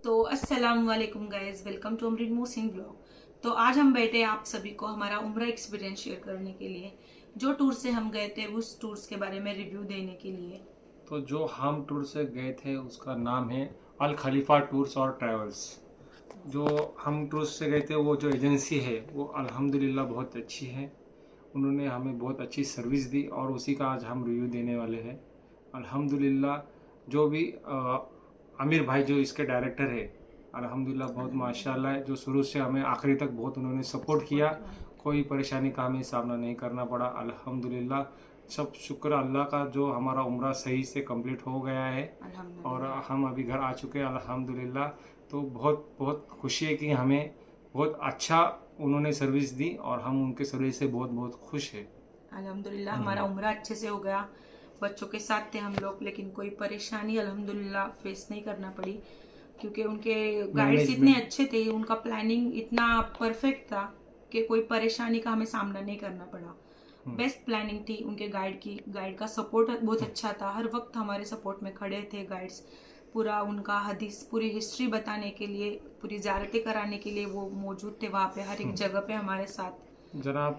तो अस्सलाम वालेकुम guys, welcome to Amreen Mohsin blog. तो आज हम बैठे आप सभी को हमारा उम्रा एक्सपीरियंस शेयर करने के लिए, जो टूर से हम गए थे उस टूर्स के बारे में रिव्यू देने के लिए। तो जो हम टूर से गए थे उसका नाम है अल खलीफा टूर्स और ट्रैवल्स। जो हम टूर्स से गए थे वो जो एजेंसी है वो अल्हम्दुलिल्लाह बहुत अच्छी है। उन्होंने हमें बहुत अच्छी सर्विस दी और उसी का आज हम रिव्यू देने वाले हैं। अल्हम्दुलिल्लाह जो भी आमिर भाई जो इसके डायरेक्टर है, अल्हम्दुलिल्लाह बहुत माशाल्लाह है, जो शुरू से हमें आखिरी तक बहुत उन्होंने सपोर्ट किया। कोई परेशानी का हमें सामना नहीं करना पड़ा। अल्हम्दुलिल्लाह सब शुक्र अल्लाह का जो हमारा उम्रा सही से कंप्लीट हो गया है और हम अभी घर आ चुके हैं अल्हम्दुलिल्लाह। तो बहुत बहुत खुशी है कि हमें बहुत अच्छा उन्होंने सर्विस दी और हम उनके सर्विस से बहुत बहुत खुश हैं। अल्हम्दुलिल्लाह हमारा उम्रा अच्छे से हो गया। बच्चों के साथ थे हम लोग, लेकिन कोई परेशानी अल्हम्दुलिल्लाह फेस नहीं करना पड़ी, क्योंकि उनके गाइड्स इतने अच्छे थे, उनका प्लानिंग इतना परफेक्ट था कि कोई परेशानी का हमें सामना नहीं करना पड़ा। बेस्ट प्लानिंग थी उनके गाइड की। गाइड का सपोर्ट बहुत अच्छा था, हर वक्त हमारे सपोर्ट में खड़े थे गाइड्स। पूरा उनका हदीस, पूरी हिस्ट्री बताने के लिए, पूरी ज़ियारतें कराने के लिए वो मौजूद थे वहाँ पे, हर एक जगह पे हमारे साथ। जनाब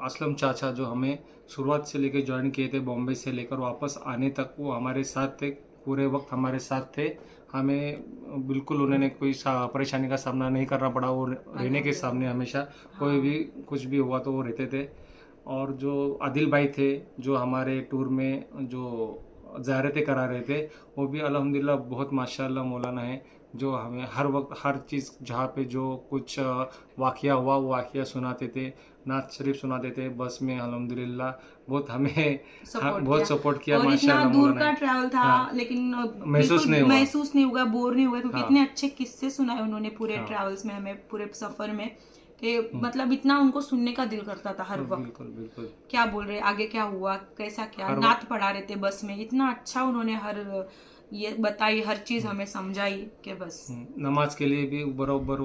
असलम चाचा जो हमें शुरुआत से लेकर ज्वाइन किए थे, बॉम्बे से लेकर वापस आने तक वो हमारे साथ थे, पूरे वक्त हमारे साथ थे। हमें बिल्कुल उन्होंने कोई परेशानी का सामना नहीं करना पड़ा। वो रहने के सामने हमेशा कोई भी कुछ भी हुआ तो वो रहते थे। और जो आदिल भाई थे जो हमारे टूर में जो ज़ियारतें करा रहे थे, वो भी अल्हम्दुलिल्लाह बहुत माशाल्लाह मौलाना है, जो हमें हर वक्त हर चीज़ जहाँ पे जो कुछ वाक़या हुआ वो वाक़या सुनाते थे, नात शरीफ सुनाते थे बस में। अल्हम्दुलिल्लाह बहुत हमें बहुत सपोर्ट किया और इतना माशाल्लाह दूर मौलाना का है। ट्रैवल था, हाँ, लेकिन महसूस नहीं हुआ। महसूस नहीं हुआ, बोर नहीं हुआ, क्योंकि हाँ, इतने अच्छे किस्से सुनाए उन्होंने पूरे हाँ, ट्रैवल्स में हमें, पूरे सफर में, कि मतलब इतना उनको सुनने का दिल करता था हर वक्त। बिल्कुल बिल्कुल। क्या बोल रहे, आगे क्या हुआ, कैसा क्या हर नात पढ़ा रहे थे बस में, इतना अच्छा उन्होंने हर ये बताई, हर चीज हमें समझाई कि बस नमाज के लिए भी बरोबर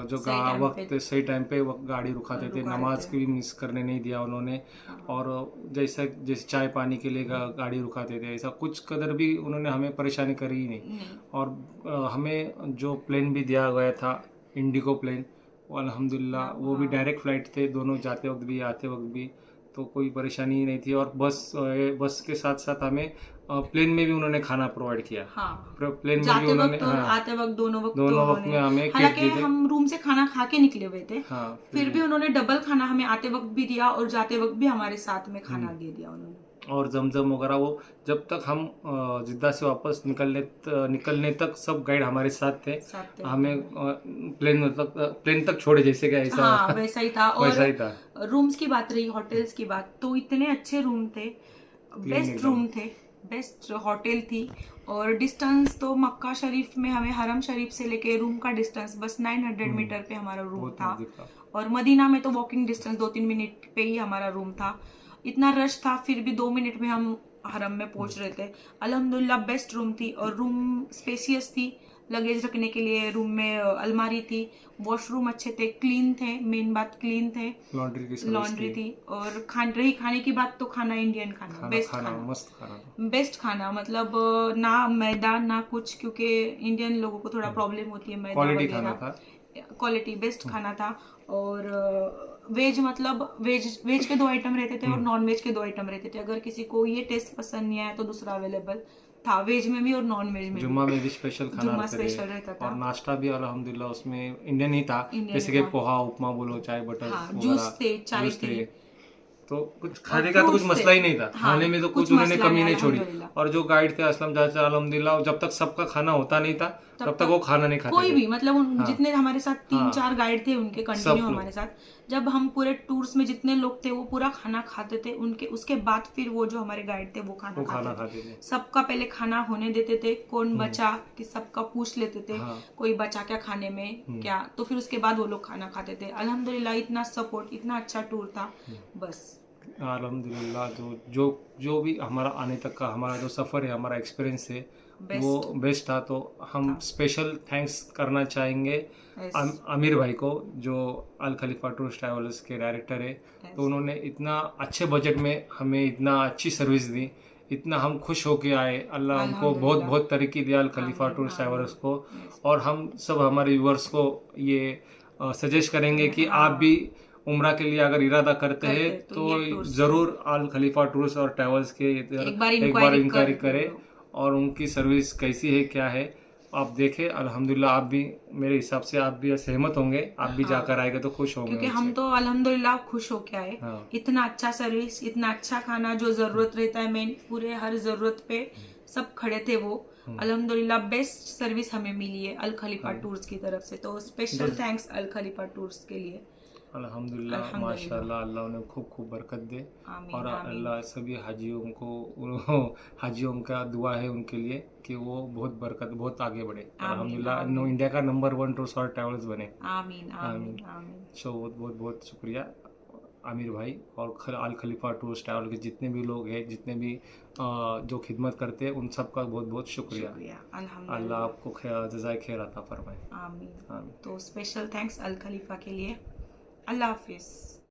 जो सही टाइम वक्त पे सही टाइम पे गाड़ी रुकाते थे, नमाज की भी मिस करने नहीं दिया उन्होंने। और जैसे जैसे चाय पानी के लिए गाड़ी रुकाते थे, ऐसा कुछ कदर भी उन्होंने हमें परेशानी करी ही नहीं। और हमें जो प्लेन भी दिया गया था, इंडिगो प्लेन, वो अल्हम्दुलिल्लाह वो भी डायरेक्ट फ्लाइट थे, दोनों जाते वक्त भी आते वक्त भी, तो कोई परेशानी ही नहीं थी। और बस के साथ साथ हमें प्लेन में भी उन्होंने खाना प्रोवाइड किया। हाँ, प्लेन में भी जाते उन्होंने, वक्त और हाँ, आते वक्त, दोनों वक्त दोनों वक्त में हमें केक हालांकि दिए थे। हम रूम से खाना खा के निकले हुए थे, हाँ, फिर भी उन्होंने डबल खाना हमें आते वक्त भी दिया और जाते वक्त भी हमारे साथ में खाना दे दिया उन्होंने। और जमजम वगैरह वो जब तक हम जिद्दा से वापस निकलने तक सब गाइड हमारे साथ थे। हमें प्लेन तक छोड़े, जैसे कि ऐसा। हाँ, वैसा ही था। और वैसा ही था। रूम्स की बात रही, होटल्स की बात, तो इतने अच्छे रूम थे, बेस्ट रूम थे, बेस्ट होटल थी। और डिस्टेंस तो मक्का शरीफ में हमें हरम शरीफ से लेके रूम का डिस्टेंस बस 900 मीटर पे हमारा रूम था। और मदीना में तो वॉकिंग डिस्टेंस 2-3 मिनट पे ही हमारा रूम था। इतना रश था, फिर भी 2 मिनट में हम हरम में पहुंच रहे थे। अल्हम्दुलिल्लाह बेस्ट रूम थी, और रूम स्पेसियस थी, लगेज रखने के लिए रूम में अलमारी थी, वॉशरूम अच्छे थे, क्लीन थे, मेन बात क्लीन थे, लॉन्ड्री थी। और खाने की बात, तो खाना इंडियन खाना, बेस्ट खाना, मस्त खाना, बेस्ट खाना, मतलब ना मैदा ना कुछ, क्योंकि इंडियन लोगों को थोड़ा प्रॉब्लम होती है मैदा वगैरह। क्वालिटी बेस्ट खाना था। और वेज, मतलब वेज के 2 आइटम रहते थे और नॉन वेज के 2 आइटम रहते थे। अगर किसी को ये टेस्ट पसंद नहीं आया तो दूसरा अवेलेबल था, वेज में भी और नॉन वेज में जुम्मा में भी स्पेशल खाना रहता था। और नाश्ता भी अल्हम्दुलिल्लाह उसमें इंडियन ही था, जैसे कि पोहा, उपमा बोलो, चाय बटर, जूस थे, चाय थी, तो कुछ खाने का तो कुछ मसला ही नहीं था। खाने में तो कुछ उन्होंने कमी नहीं छोड़ी। और जो गाइड थे असलम चाचा, अल्हम्दुलिल्लाह जब तक सबका खाना होता नहीं था तब तक वो खाना नहीं खाते कोई थे। भी, मतलब जितने हमारे साथ 3-4 गाइड थे उनके कंटिन्यू हमारे साथ, जब हम पूरे टूर्स में जितने लोग थे वो पूरा खाना खाते थे। उनके उसके बाद फिर वो जो हमारे गाइड थे वो खाना खाते थे। सबका पहले खाना होने देते थे, कौन बचा कि सबका पूछ लेते थे, कोई बचा क्या खाने में क्या, तो फिर उसके बाद वो लोग खाना खाते थे। अल्हम्दुलिल्लाह इतना सपोर्ट, इतना अच्छा टूर था। बस अल्हम्दुलिल्लाह जो भी हमारा आने तक का हमारा जो सफ़र है, हमारा एक्सपीरियंस है, वो बेस्ट था। तो हम स्पेशल थैंक्स करना चाहेंगे आमिर भाई को, जो अल खलीफा टूर्स ट्रैवल्स के डायरेक्टर है। तो उन्होंने इतना अच्छे बजट में हमें इतना अच्छी सर्विस दी, इतना हम खुश होके आए। अल्लाह उनको बहुत अल्हम्दुलिल्लाह। बहुत तरक्की दे, अल खलीफा आमीन, टूर्स ट्रैवल्स आमीन। को। Yes. और हम सब हमारे व्यूवर्स को ये सजेस्ट करेंगे कि हाँ। आप भी उम्रा के लिए अगर इरादा करते हैं तो तो ये टूर्स ज़रूर अल खलीफा टूर्स और ट्रैवल्स के इधर एक बार एक बार इंक्वायरी इंक्वायरी कर करें लो। और उनकी सर्विस कैसी है क्या है आप देखें। अल्हम्दुलिल्लाह आप भी मेरे हिसाब से आप भी सहमत होंगे, आप भी हाँ। जाकर आएंगे तो खुश होंगे क्योंकि हम उनसे। तो अल्हम्दुलिल्लाह खुश होके आए। हाँ। इतना अच्छा सर्विस, इतना अच्छा खाना, जो जरूरत रहता है मेन पूरे हर जरूरत पे सब खड़े थे वो। अल्हम्दुलिल्लाह बेस्ट सर्विस हमें मिली है अल खलीफा टूर्स की तरफ से, तो स्पेशल थैंक्स अल खलीफा टूर्स के लिए। अल्हम्दुलिल्लाह माशाल्लाह, अल्लाह उन्हें खूब खूब बरकत दे। आमीन, और आमीन। अल्लाह सभी हाजियों को हाजियों का दुआ है उनके लिए कि वो बहुत बरकत बहुत आगे बढ़े। अल्हम्दुलिल्लाह आमीन। इंडिया का नंबर 1 टूर्स और ट्रैवल्स बने। आमीन, आमीन, आमीन। सो बहुत बहुत बहुत शुक्रिया आमिर भाई और अल खलीफा टूर्स ट्रैवल के जितने भी लोग हैं, जितने भी जो खिदमत करते हैं, उन सब का बहुत बहुत शुक्रिया। अल्लाह अल्हम्दुलिल्लाह। आपको जज़ाए खैर अता फरमाए। आमीन। आमीन। तो स्पेशल थैंक्स अल खलीफा के लिए। अल्लाह हाफिज।